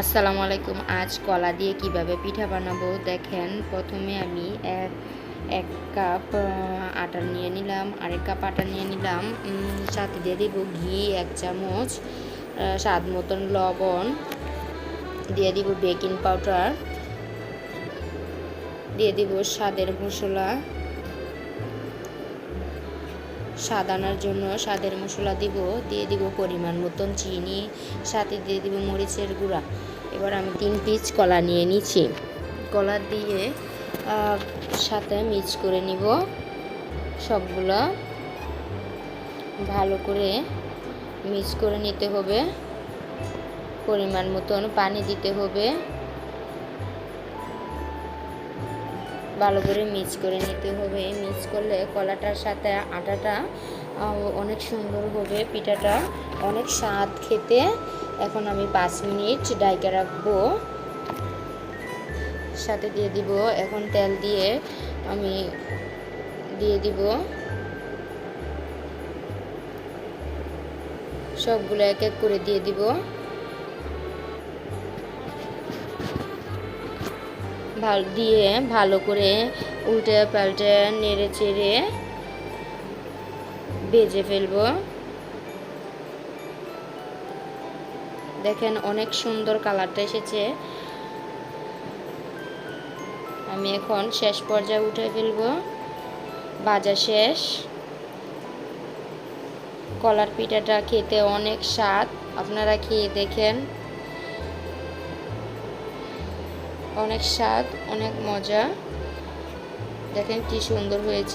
আসসালামু আলাইকুম। আজ কলা দিয়ে কিভাবে পিঠা বানাবো দেখেন। প্রথমে আমি এক কাপ আটা নিয়ে নিলাম, আরেক কাপ আটা নিয়ে নিলাম, সাথে দিয়ে দিব ঘি 1 চামচ, স্বাদ মতন লবণ, দিয়ে দিব বেকিং পাউডার, দিয়ে দিব স্বাদের মশলা, স্বাদ আনার জন্য স্বাদের মশলা দিয়ে দিব পরিমাণ মতন চিনি, সাথে দিয়ে দিব মরিচের গুঁড়া। এবার আমি 3 পিস কলা নিয়ে নিচ্ছি। কলা দিয়ে সাথে মিক্স করে নিব। সবগুলো ভালো করে মিক্স করে নিতে হবে। পরিমাণ মতন পানি দিতে হবে। ভালো করে মিক্স করে নিতে হবে। মিক্স করলে কলাটার সাথে আটাটা অনেক সুন্দর হবে, পিঠাটা অনেক স্বাদ খেতে। এখন আমি 5 মিনিট ঢাইকা রাখবো। সাথে দিয়ে দিব এখন তেল দিয়ে আমি দিয়ে দিব সবগুলো এক এক করে দিয়ে দিব। ভালো করে উল্টে পাল্টে নেড়ে চেড়ে ভেজে ফেলবো। দেখেন অনেক সুন্দর কালারটা এসেছে। আমি এখন শেষ পর্যায়ে উঠে ফেলবো। ভাজা শেষ। কলার পিঠাটা খেতে অনেক স্বাদ, আপনারা খেয়ে দেখেন। অনেক স্বাদ, অনেক মজা। দেখেন কি সুন্দর হয়েছে।